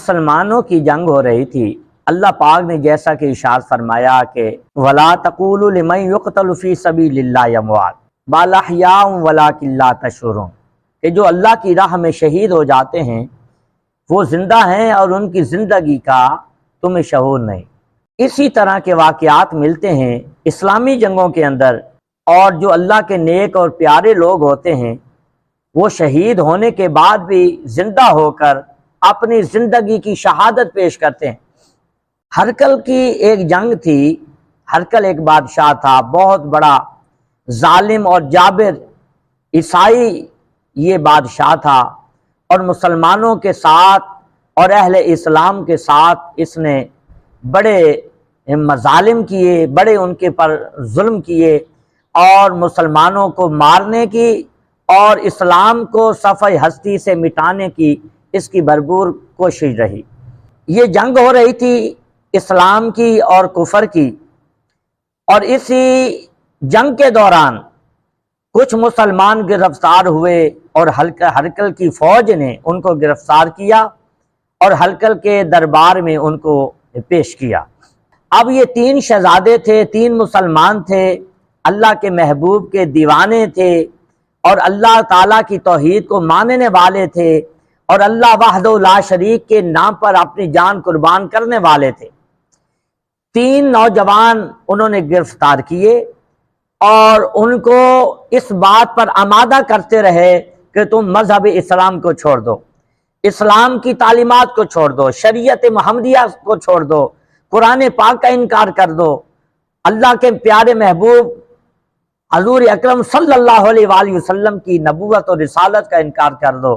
مسلمانوں کی جنگ ہو رہی تھی۔ اللہ پاک نے جیسا کہ ارشاد فرمایا کہ وَلَا تَقُولُوا لِمَن يُقْتَلُ فِي سَبِيلِ اللَّهِ أَمْوَاتٌ بَلْ أَحْيَاءٌ وَلَٰكِن لَّا تَشْعُرُونَ، کہ جو اللہ کی راہ میں شہید ہو جاتے ہیں وہ زندہ ہیں اور ان کی زندگی کا تمہیں شعور نہیں۔ اسی طرح کے واقعات ملتے ہیں اسلامی جنگوں کے اندر، اور جو اللہ کے نیک اور پیارے لوگ ہوتے ہیں وہ شہید ہونے کے بعد بھی زندہ ہو کر اپنی زندگی کی شہادت پیش کرتے ہیں۔ ہرکل کی ایک جنگ تھی۔ ہرکل ایک بادشاہ تھا، بہت بڑا ظالم اور جابر عیسائی یہ بادشاہ تھا، اور مسلمانوں کے ساتھ اور اہل اسلام کے ساتھ اس نے بڑے مظالم کیے، بڑے ان کے پر ظلم کیے، اور مسلمانوں کو مارنے کی اور اسلام کو صفحہ ہستی سے مٹانے کی اس کی بھرپور کوشش رہی۔ یہ جنگ ہو رہی تھی اسلام کی اور کفر کی، اور اسی جنگ کے دوران کچھ مسلمان گرفتار ہوئے اور ہرکل کی فوج نے ان کو گرفتار کیا اور ہرکل کے دربار میں ان کو پیش کیا۔ اب یہ 3 شہزادے تھے، 3 مسلمان تھے، اللہ کے محبوب کے دیوانے تھے، اور اللہ تعالیٰ کی توحید کو ماننے والے تھے، اور اللہ وحدہ لا شریک کے نام پر اپنی جان قربان کرنے والے تھے۔ 3 نوجوان انہوں نے گرفتار کیے اور ان کو اس بات پر آمادہ کرتے رہے کہ تم مذہب اسلام کو چھوڑ دو، اسلام کی تعلیمات کو چھوڑ دو، شریعت محمدیہ کو چھوڑ دو، قرآن پاک کا انکار کر دو، اللہ کے پیارے محبوب حضور اکرم صلی اللہ علیہ وآلہ وسلم کی نبوت اور رسالت کا انکار کر دو۔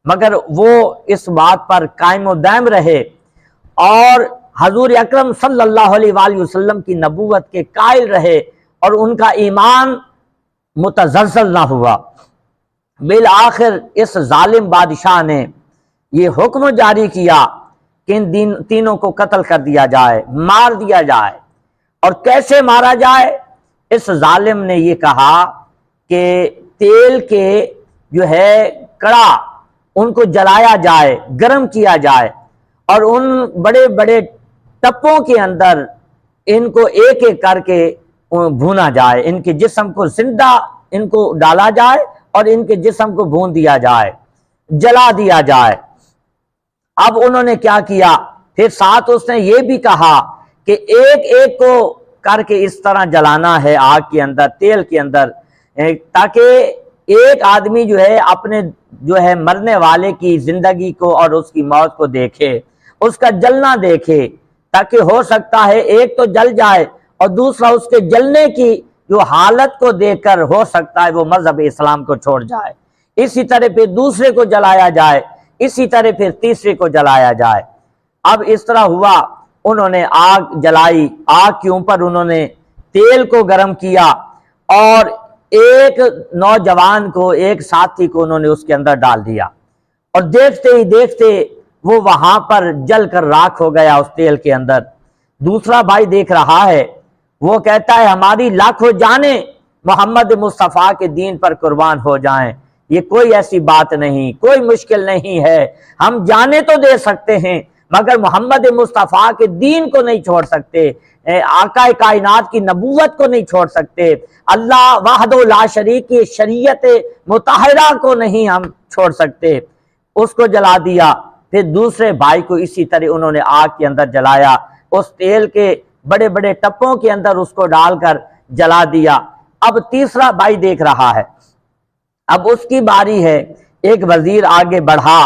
مگر وہ اس بات پر قائم و دائم رہے اور حضور اکرم صلی اللہ علیہ وآلہ وسلم کی نبوت کے قائل رہے، اور ان کا ایمان متزلزل نہ ہوا۔ بالآخر اس ظالم بادشاہ نے یہ حکم جاری کیا کہ ان تینوں کو قتل کر دیا جائے، مار دیا جائے۔ اور کیسے مارا جائے؟ اس ظالم نے یہ کہا کہ تیل کے جو ہے کڑا ان کو جلایا جائے، گرم کیا جائے، اور ان بڑے بڑے ٹپوں کے اندر ان کو ایک ایک کر کے بھونا جائے، ان کے جسم کو زندہ ان کو ڈالا جائے اور ان کے جسم کو بھون دیا جائے، جلا دیا جائے۔ اب انہوں نے کیا کیا؟ پھر ساتھ اس نے یہ بھی کہا کہ ایک ایک کو کر کے اس طرح جلانا ہے آگ کے اندر، تیل کے اندر، تاکہ ایک آدمی جو ہے اپنے جو ہے مرنے والے کی زندگی کو اور اس کی موت کو دیکھے، اس کا جلنا دیکھے، تاکہ ہو سکتا ہے ایک تو جل جائے اور دوسرا اس کے جلنے کی جو حالت کو دیکھ کر ہو سکتا ہے وہ مذہب اسلام کو چھوڑ جائے۔ اسی طرح پھر دوسرے کو جلایا جائے، اسی طرح پھر تیسرے کو جلایا جائے۔ اب اس طرح ہوا، انہوں نے آگ جلائی، آگ کے اوپر انہوں نے تیل کو گرم کیا، اور ایک نوجوان کو، ایک ساتھی کو انہوں نے اس کے اندر ڈال دیا، اور دیکھتے ہی دیکھتے وہ وہاں پر جل کر راکھ ہو گیا اس تیل کے اندر۔ دوسرا بھائی دیکھ رہا ہے، وہ کہتا ہے ہماری لاکھوں جانیں محمد مصطفیٰ کے دین پر قربان ہو جائیں، یہ کوئی ایسی بات نہیں، کوئی مشکل نہیں ہے، ہم جانیں تو دے سکتے ہیں مگر محمد مصطفیٰ کے دین کو نہیں چھوڑ سکتے، آقا کائنات کی نبوت کو نہیں چھوڑ سکتے، اللہ وحدہ لا شریک کی شریعت مطہرہ کو نہیں ہم چھوڑ سکتے۔ اس کو جلا دیا۔ پھر دوسرے بھائی کو اسی طرح انہوں نے آگ کے اندر جلایا، اس تیل کے بڑے بڑے ٹپوں کے اندر اس کو ڈال کر جلا دیا۔ اب تیسرا بھائی دیکھ رہا ہے، اب اس کی باری ہے۔ ایک وزیر آگے بڑھا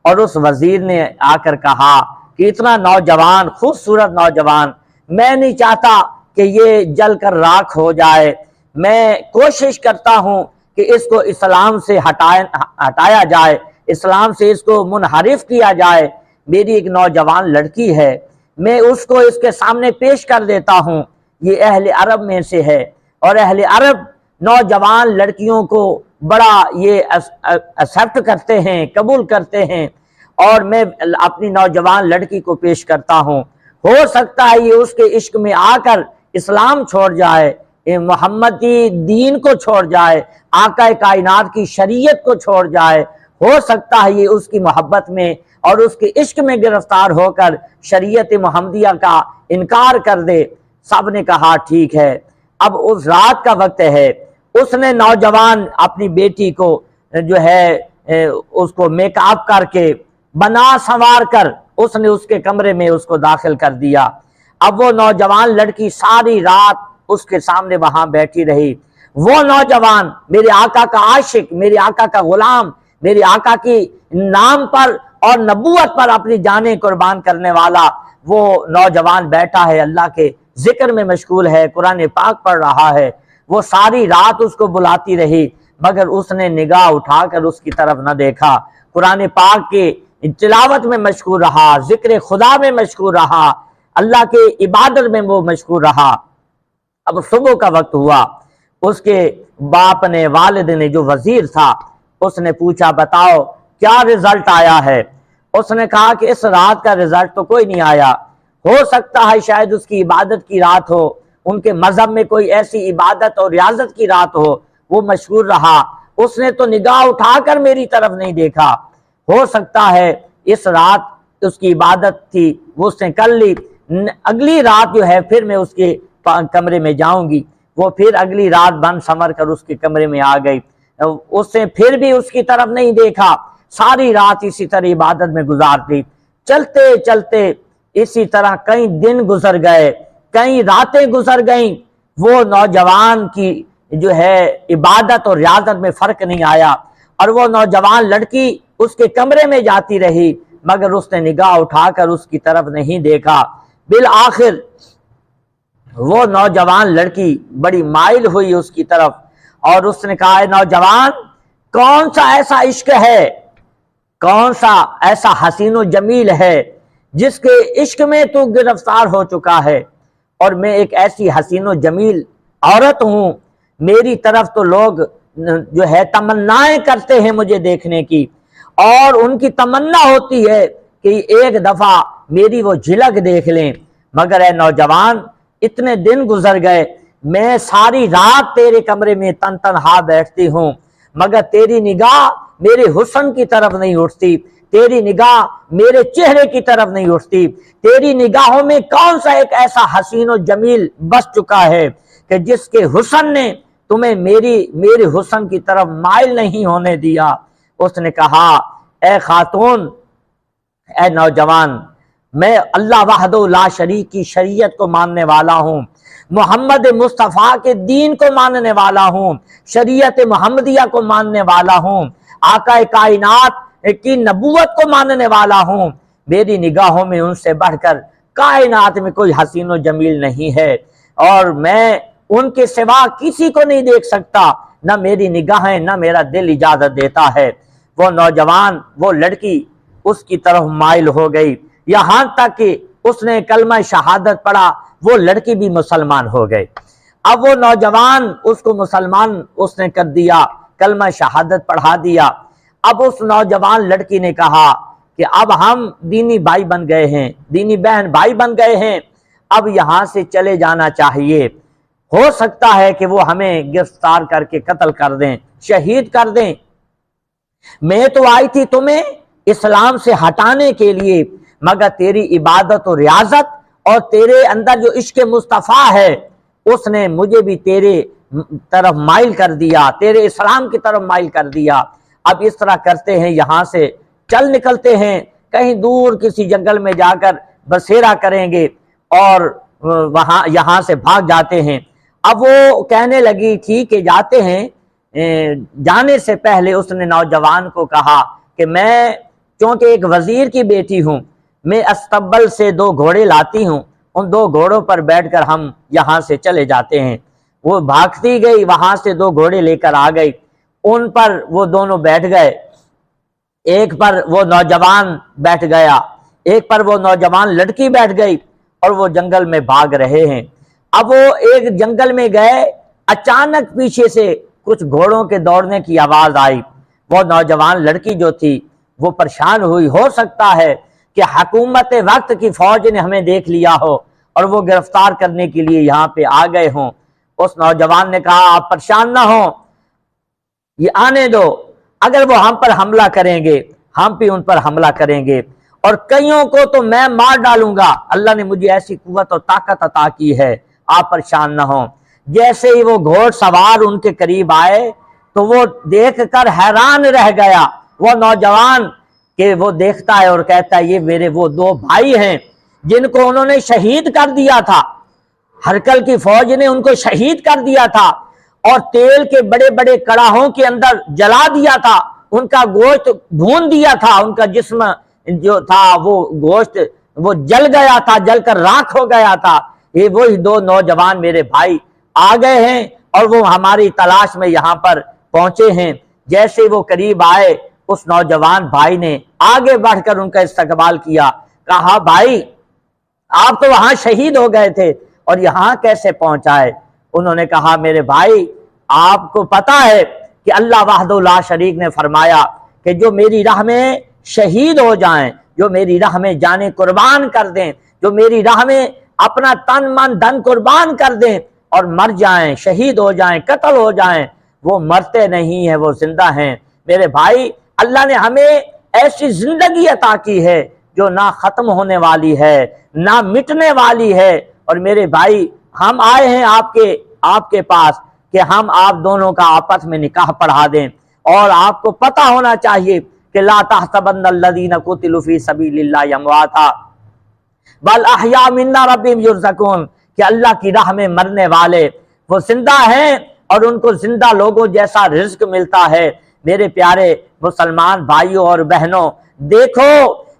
اور اس وزیر نے آ کر کہا کہ اتنا نوجوان، خوبصورت نوجوان، میں نہیں چاہتا کہ یہ جل کر راکھ ہو جائے، میں کوشش کرتا ہوں کہ اس کو اسلام سے ہٹایا جائے، اسلام سے اس کو منحرف کیا جائے۔ میری ایک نوجوان لڑکی ہے، میں اس کو اس کے سامنے پیش کر دیتا ہوں، یہ اہل عرب میں سے ہے، اور اہل عرب نوجوان لڑکیوں کو بڑا یہ ایکسپٹ کرتے ہیں، قبول کرتے ہیں، اور میں اپنی نوجوان لڑکی کو پیش کرتا ہوں، ہو سکتا ہے یہ اس کے عشق میں آ کر اسلام چھوڑ جائے، محمدی دین کو چھوڑ جائے، آقا کائنات کی شریعت کو چھوڑ جائے، ہو سکتا ہے یہ اس کی محبت میں اور اس کے عشق میں گرفتار ہو کر شریعت محمدیہ کا انکار کر دے۔ سب نے کہا ٹھیک ہے۔ اب اس رات کا وقت ہے، اس نے نوجوان اپنی بیٹی کو جو ہے اس کو میک اپ کر کے بنا سنوار کر اس نے اس کے کمرے میں اس کو داخل کر دیا۔ اب وہ نوجوان لڑکی ساری رات اس کے سامنے وہاں بیٹھی رہی۔ وہ نوجوان، میرے آقا کا عاشق، میرے آقا کا غلام، میرے آقا کی نام پر اور نبوت پر اپنی جانیں قربان کرنے والا، وہ نوجوان بیٹھا ہے، اللہ کے ذکر میں مشغول ہے، قرآن پاک پڑھ رہا ہے۔ وہ ساری رات اس کو بلاتی رہی مگر اس نے نگاہ اٹھا کر اس کی طرف نہ دیکھا، قرآن پاک کے تلاوت میں مشغول رہا، ذکر خدا میں مشغول رہا، اللہ کے عبادت میں وہ مشغول رہا۔ اب صبح کا وقت ہوا، اس کے باپ نے، والد نے، جو وزیر تھا، اس نے پوچھا بتاؤ کیا رزلٹ آیا ہے؟ اس نے کہا کہ اس رات کا رزلٹ تو کوئی نہیں آیا، ہو سکتا ہے شاید اس کی عبادت کی رات ہو، ان کے مذہب میں کوئی ایسی عبادت اور ریاضت کی رات ہو، وہ مشغول رہا، اس نے تو نگاہ اٹھا کر میری طرف نہیں دیکھا، ہو سکتا ہے اس رات اس کی عبادت تھی وہ اس نے کر لی، اگلی رات جو ہے پھر میں اس کے کمرے میں جاؤں گی۔ وہ پھر اگلی رات بن سمر کر اس کے کمرے میں آ گئی، اس نے پھر بھی اس کی طرف نہیں دیکھا، ساری رات اسی طرح عبادت میں گزار دی۔ چلتے چلتے اسی طرح کئی دن گزر گئے، کئی راتیں گزر گئیں، وہ نوجوان کی جو ہے عبادت اور ریاضت میں فرق نہیں آیا، اور وہ نوجوان لڑکی اس کے کمرے میں جاتی رہی مگر اس نے نگاہ اٹھا کر اس کی طرف نہیں دیکھا۔ بالآخر وہ نوجوان لڑکی بڑی مائل ہوئی اس کی طرف اور اس نے کہا، اے نوجوان، کون سا ایسا عشق ہے، کون سا ایسا حسین و جمیل ہے جس کے عشق میں تو گرفتار ہو چکا ہے؟ اور میں ایک ایسی حسین و جمیل عورت ہوں، میری طرف تو لوگ جو ہے تمنائیں کرتے ہیں مجھے دیکھنے کی، اور ان کی تمنا ہوتی ہے کہ ایک دفعہ میری وہ جھلک دیکھ لیں، مگر اے نوجوان اتنے دن گزر گئے، میں ساری رات تیرے کمرے میں تنہا بیٹھتی ہوں مگر تیری نگاہ میرے حسن کی طرف نہیں اٹھتی، تیری نگاہ میرے چہرے کی طرف نہیں اٹھتی، تیری نگاہوں میں کون سا ایک ایسا حسین و جمیل بس چکا ہے کہ جس کے حسن نے تمہیں میرے حسن کی طرف مائل نہیں ہونے دیا۔ اس نے کہا، اے خاتون، اے نوجوان، میں اللہ وحدہ لا شریک کی شریعت کو ماننے والا ہوں، محمد مصطفیٰ کے دین کو ماننے والا ہوں، شریعت محمدیہ کو ماننے والا ہوں، آقا کائنات کی نبوت کو ماننے والا ہوں، میری نگاہوں میں ان سے بڑھ کر کائنات میں کوئی حسین و جمیل نہیں ہے، اور میں ان کے سوا کسی کو نہیں دیکھ سکتا، نہ میری نگاہیں نہ میرا دل اجازت دیتا ہے۔ وہ نوجوان، وہ لڑکی اس کی طرف مائل ہو گئی، یہاں تک کہ اس نے کلمہ شہادت پڑھا، وہ لڑکی بھی مسلمان ہو گئی۔ اب وہ نوجوان اس کو مسلمان اس نے کر دیا، کلمہ شہادت پڑھا دیا۔ اب اس نوجوان لڑکی نے کہا کہ اب ہم دینی بھائی بن گئے ہیں، دینی بہن بھائی بن گئے ہیں، اب یہاں سے چلے جانا چاہیے، ہو سکتا ہے کہ وہ ہمیں گرفتار کر کے قتل کر دیں، شہید کر دیں۔ میں تو آئی تھی تمہیں اسلام سے ہٹانے کے لیے، مگر تیری عبادت و ریاضت اور تیرے اندر جو عشق مصطفیٰ ہے اس نے مجھے بھی تیرے طرف مائل کر دیا، تیرے اسلام کی طرف مائل کر دیا۔ اب اس طرح کرتے ہیں، یہاں سے چل نکلتے ہیں، کہیں دور کسی جنگل میں جا کر بسیرا کریں گے اور یہاں سے بھاگ جاتے ہیں۔ اب وہ کہنے لگی ٹھیک ہے جاتے ہیں۔ جانے سے پہلے اس نے نوجوان کو کہا کہ میں چونکہ ایک وزیر کی بیٹی ہوں، میں استبل سے 2 گھوڑے لاتی ہوں، ان 2 گھوڑوں پر بیٹھ کر ہم یہاں سے چلے جاتے ہیں۔ وہ بھاگتی گئی، وہاں سے 2 گھوڑے لے کر آ گئی، ان پر وہ دونوں بیٹھ گئے، ایک پر وہ نوجوان بیٹھ گیا، ایک پر وہ نوجوان لڑکی بیٹھ گئی، اور وہ جنگل میں بھاگ رہے ہیں۔ اب وہ ایک جنگل میں گئے، اچانک پیچھے سے کچھ گھوڑوں کے دوڑنے کی آواز آئی۔ وہ نوجوان لڑکی جو تھی وہ پریشان ہوئی، ہو سکتا ہے کہ حکومت وقت کی فوج نے ہمیں دیکھ لیا ہو اور وہ گرفتار کرنے کے لیے یہاں پہ آ گئے ہوں۔ اس نوجوان نے کہا آپ پریشان نہ ہوں، یہ آنے دو، اگر وہ ہم پر حملہ کریں گے ہم بھی ان پر حملہ کریں گے، اور کئیوں کو تو میں مار ڈالوں گا، اللہ نے مجھے ایسی قوت اور طاقت عطا کی ہے، آپ پریشان نہ ہوں۔ جیسے ہی وہ گھوڑ سوار ان کے قریب آئے تو وہ دیکھ کر حیران رہ گیا، وہ نوجوان کہ وہ دیکھتا ہے اور کہتا ہے یہ میرے وہ دو بھائی ہیں جن کو انہوں نے شہید کر دیا تھا، ہرکل کی فوج نے ان کو شہید کر دیا تھا اور تیل کے بڑے بڑے کڑاہوں کے اندر جلا دیا تھا، ان کا گوشت بھون دیا تھا، ان کا جسم جو تھا وہ گوشت وہ جل گیا تھا، جل کر راکھ ہو گیا تھا۔ یہ وہی دو نوجوان میرے بھائی آ گئے ہیں اور وہ ہماری تلاش میں یہاں پر پہنچے ہیں۔ جیسے وہ قریب آئے اس نوجوان بھائی نے آگے بڑھ کر ان کا استقبال کیا، کہا بھائی آپ تو وہاں شہید ہو گئے تھے اور یہاں کیسے پہنچائے؟ انہوں نے کہا میرے بھائی آپ کو پتا ہے کہ اللہ وحدہ لا شریک نے فرمایا کہ جو میری راہ میں شہید ہو جائیں، جو میری راہ میں جانیں قربان کر دیں، جو میری راہ میں اپنا تن من دھن قربان کر دیں اور مر جائیں، شہید ہو جائیں، قتل ہو جائیں، وہ مرتے نہیں ہیں، وہ زندہ ہیں۔ میرے بھائی اللہ نے ہمیں ایسی زندگی عطا کی ہے جو نہ ختم ہونے والی ہے نہ مٹنے والی ہے، اور میرے بھائی ہم آئے ہیں آپ کے پاس کہ ہم آپ دونوں کا آپس میں نکاح پڑھا دیں، اور آپ کو پتہ ہونا چاہیے کہ لا تحسبن الذین قتلوا فی سبیل اللہ امواتا بل احیاء عند ربہم یرزقون، کہ اللہ کی راہ میں مرنے والے وہ زندہ ہیں اور ان کو زندہ لوگوں جیسا رزق ملتا ہے۔ میرے پیارے مسلمان بھائیوں اور بہنوں، دیکھو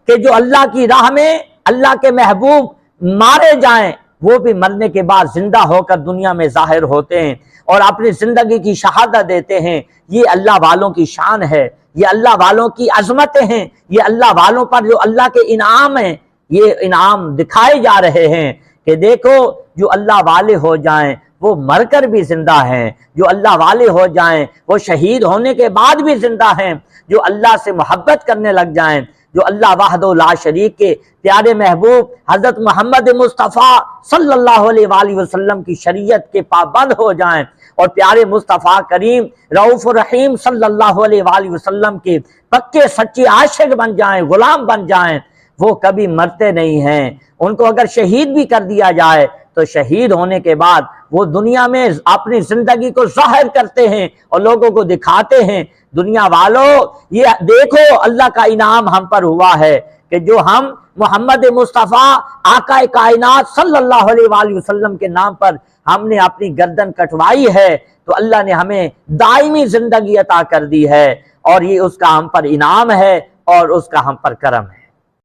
کہ جو اللہ کی راہ میں اللہ کے محبوب مارے جائیں وہ بھی مرنے کے بعد زندہ ہو کر دنیا میں ظاہر ہوتے ہیں اور اپنی زندگی کی شہادت دیتے ہیں۔ یہ اللہ والوں کی شان ہے، یہ اللہ والوں کی عظمتیں ہیں، یہ اللہ والوں پر جو اللہ کے انعام ہیں، یہ انعام دکھائے جا رہے ہیں کہ دیکھو جو اللہ والے ہو جائیں وہ مر کر بھی زندہ ہیں، جو اللہ والے ہو جائیں وہ شہید ہونے کے بعد بھی زندہ ہیں، جو اللہ سے محبت کرنے لگ جائیں، جو اللہ وحدہ لا شریک کے پیارے محبوب حضرت محمد مصطفیٰ صلی اللہ علیہ وآلہ وسلم کی شریعت کے پابند ہو جائیں اور پیارے مصطفیٰ کریم رؤوف الرحیم صلی اللہ علیہ وآلہ وسلم کے پکے سچے عاشق بن جائیں، غلام بن جائیں، وہ کبھی مرتے نہیں ہیں۔ ان کو اگر شہید بھی کر دیا جائے تو شہید ہونے کے بعد وہ دنیا میں اپنی زندگی کو ظاہر کرتے ہیں اور لوگوں کو دکھاتے ہیں، دنیا والوں یہ دیکھو اللہ کا انعام ہم پر ہوا ہے کہ جو ہم محمد مصطفیٰ آقا کائنات صلی اللہ علیہ وآلہ وسلم کے نام پر ہم نے اپنی گردن کٹوائی ہے تو اللہ نے ہمیں دائمی زندگی عطا کر دی ہے، اور یہ اس کا ہم پر انعام ہے اور اس کا ہم پر کرم ہے۔